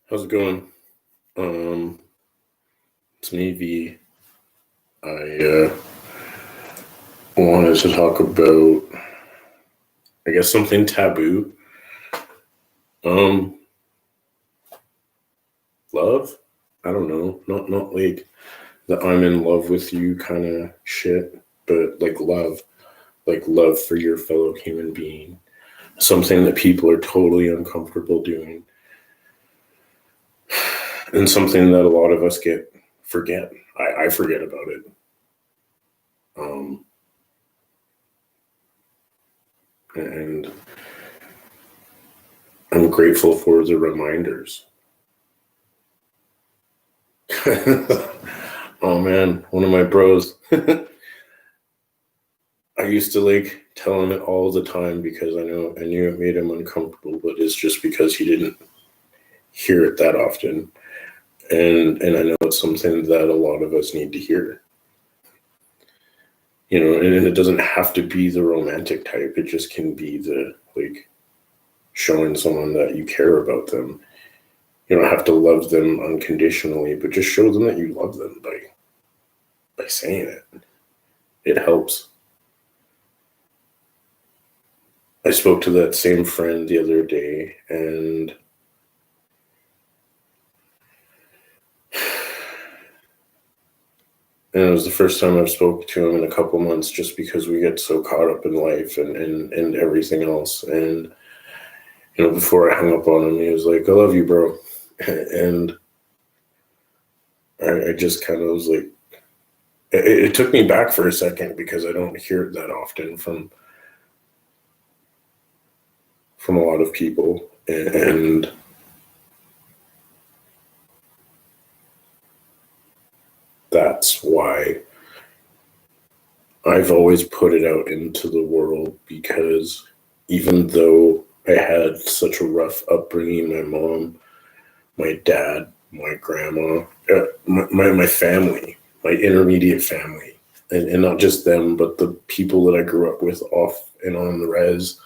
How's it going? It's me, V. I wanted to talk about, I guess, something taboo. Um, Love. I don't know, not like the I'm in love with you kind of shit, but like love for your fellow human being. Something that people are totally uncomfortable doing, and something that a lot of us forget. I forget about it. Um, and I'm grateful for the reminders. Oh man, one of my bros. I used to like tell him it all the time because I knew it made him uncomfortable, but it's just because he didn't hear it that often. And I know it's something that a lot of us need to hear. And it doesn't have to be the romantic type. It just can be the like showing someone that you care about them. You don't have to love them unconditionally, but just show them that you love them by saying it. It helps. I spoke to that same friend the other day, and it was the first time I've spoken to him in a couple months, just because we get so caught up in life and everything else. And before I hung up on him, he was like, "I love you, bro," and I just kind of was like, it took me back for a second because I don't hear it that often from a lot of people, and that's why I've always put it out into the world, because even though I had such a rough upbringing, my mom, my dad, my grandma, my family, my intermediate family, and not just them, but the people that I grew up with off and on the res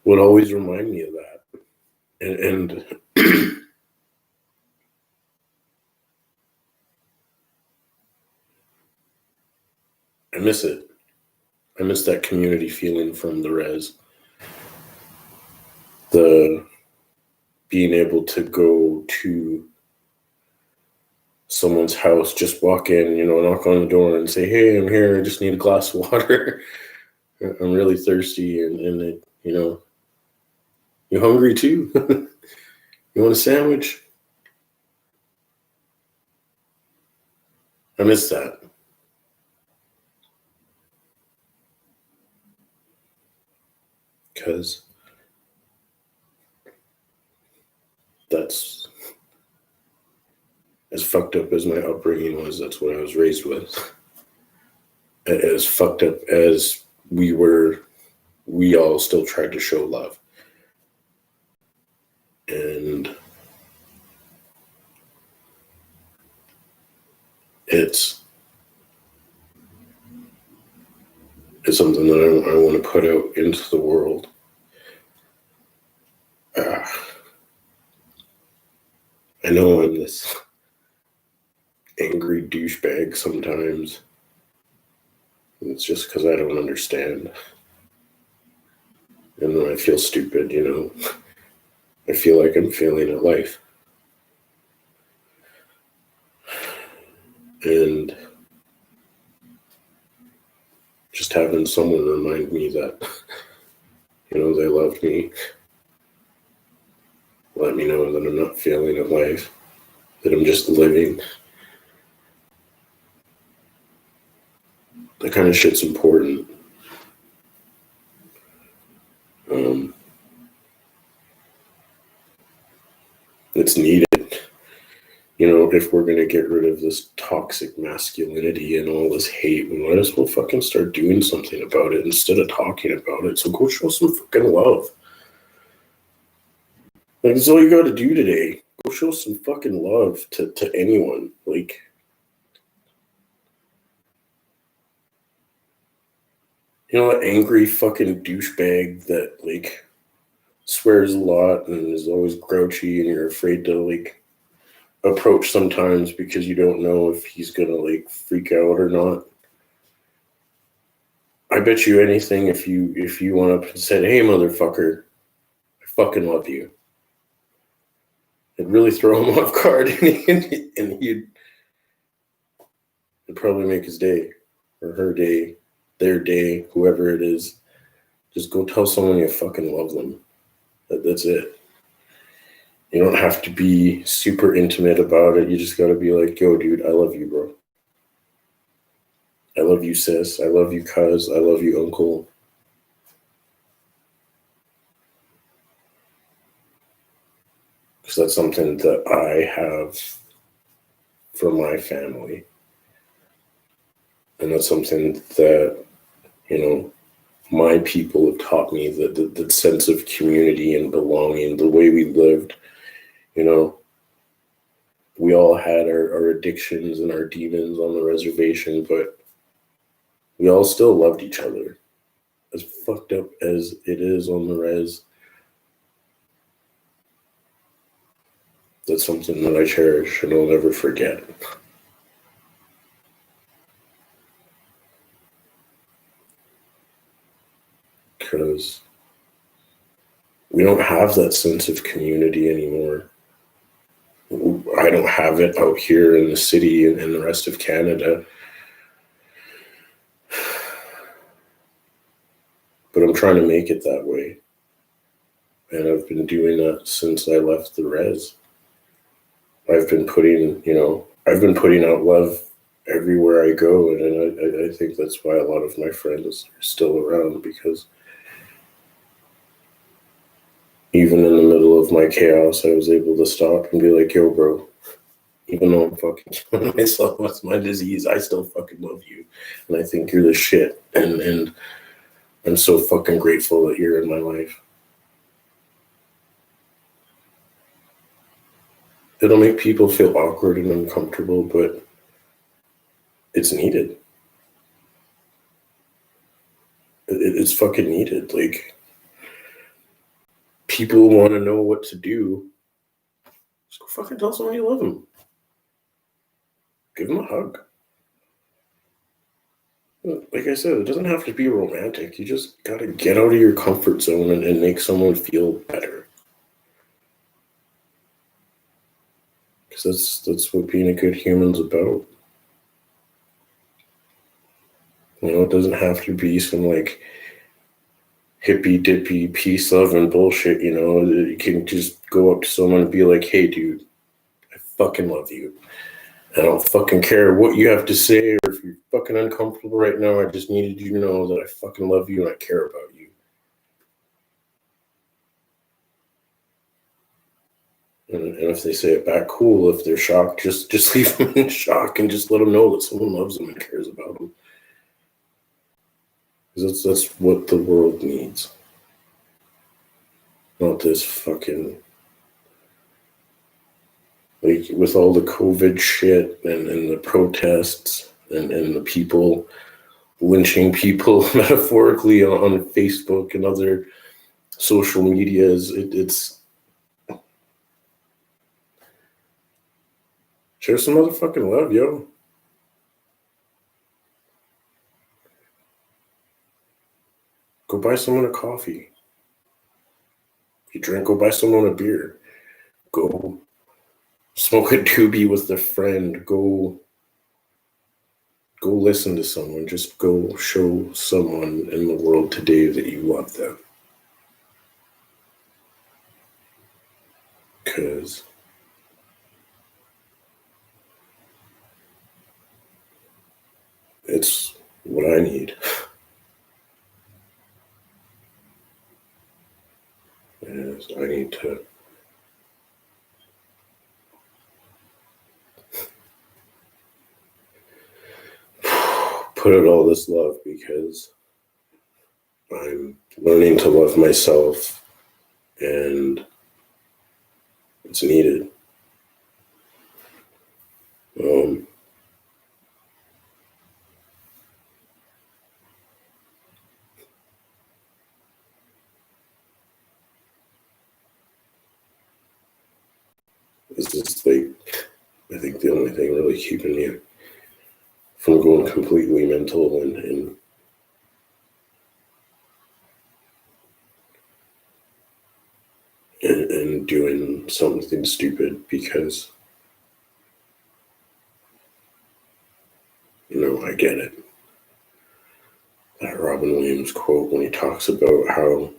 would always remind me of that. And I miss it. I miss that community feeling from the res. The being able to go to someone's house, just walk in, knock on the door and say, "Hey, I'm here. I just need a glass of water. I'm really thirsty." And it, you hungry too? You want a sandwich? I miss that. Because that's as fucked up as my upbringing was. That's what I was raised with. As fucked up as we were, we all still tried to show love. And it's something that I want to put out into the world. I know I'm this angry douchebag sometimes. It's just because I don't understand. And then I feel stupid, I feel like I'm failing at life. And just having someone remind me that, they loved me, let me know that I'm not failing at life, that I'm just living. That kind of shit's important. It's needed. If we're going to get rid of this toxic masculinity and all this hate, we might as well fucking start doing something about it instead of talking about it. So go show some fucking love. Like, that's all you got to do today. Go show some fucking love to anyone. Like, that angry fucking douchebag that, like, swears a lot and is always grouchy, and you're afraid to like approach sometimes because you don't know if he's gonna like freak out or not. I bet you anything if you went up and said, "Hey, motherfucker, I fucking love you," it'd really throw him off guard, and he'd probably make his day or her day, their day, whoever it is. Just go tell someone you fucking love them. That's it. You don't have to be super intimate about it. You just gotta be like, "Yo, dude, I love you, bro. I love you, sis. I love you, cuz. I love you, uncle." Because that's something that I have from my family. And that's something that, you know, my people have taught me, that sense of community and belonging, the way we lived. You know, we all had our addictions and our demons on the reservation, but we all still loved each other. As fucked up as it is on the res, that's something that I cherish and I'll never forget. Because we don't have that sense of community anymore. I don't have it out here in the city and in the rest of Canada. But I'm trying to make it that way. And I've been doing that since I left the res. I've been putting out love everywhere I go. And I think that's why a lot of my friends are still around, because even in the middle of my chaos, I was able to stop and be like, "Yo, bro, even though I'm fucking killing myself with my disease, I still fucking love you. And I think you're the shit. And I'm so fucking grateful that you're in my life." It'll make people feel awkward and uncomfortable, but it's needed. It's fucking needed. Like, people want to know what to do. Just go fucking tell someone you love them. Give them a hug. Like I said, it doesn't have to be romantic. You just gotta get out of your comfort zone and make someone feel better. Because that's what being a good human's about. You know, it doesn't have to be some like hippy dippy peace, love, and bullshit. You know, you can just go up to someone and be like, "Hey, dude, I fucking love you. I don't fucking care what you have to say, or if you're fucking uncomfortable right now. I just needed you to know that I fucking love you and I care about you." And if they say it back, cool. If they're shocked, just leave them in shock and just let them know that someone loves them and cares about them. Because that's what the world needs. Not this fucking, like, with all the COVID shit and the protests and the people lynching people metaphorically on Facebook and other social medias. It's share some motherfucking love, yo. Go buy someone a coffee. If you drink, go buy someone a beer. Go smoke a doobie with a friend. Go listen to someone. Just go show someone in the world today that you love them. Because it's what I need. Is I need to put out all this love, because I'm learning to love myself, and it's needed. Um, This is like, I think the only thing really keeping me from going completely mental and doing something stupid because, I get it. That Robin Williams quote when he talks about how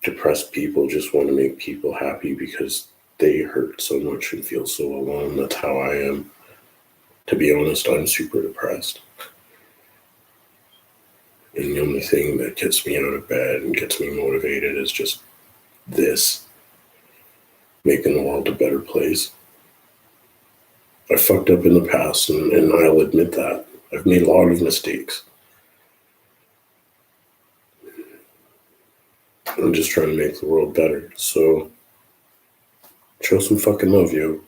depressed people just want to make people happy because they hurt so much and feel so alone. That's how I am. To be honest, I'm super depressed. And the only thing that gets me out of bed and gets me motivated is just this, making the world a better place. I fucked up in the past, and I'll admit that. I've made a lot of mistakes. I'm just trying to make the world better. So, show some fucking love, yo.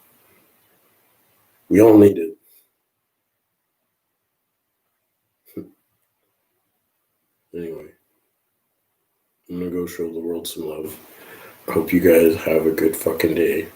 We all need it. Anyway, I'm gonna go show the world some love. I hope you guys have a good fucking day.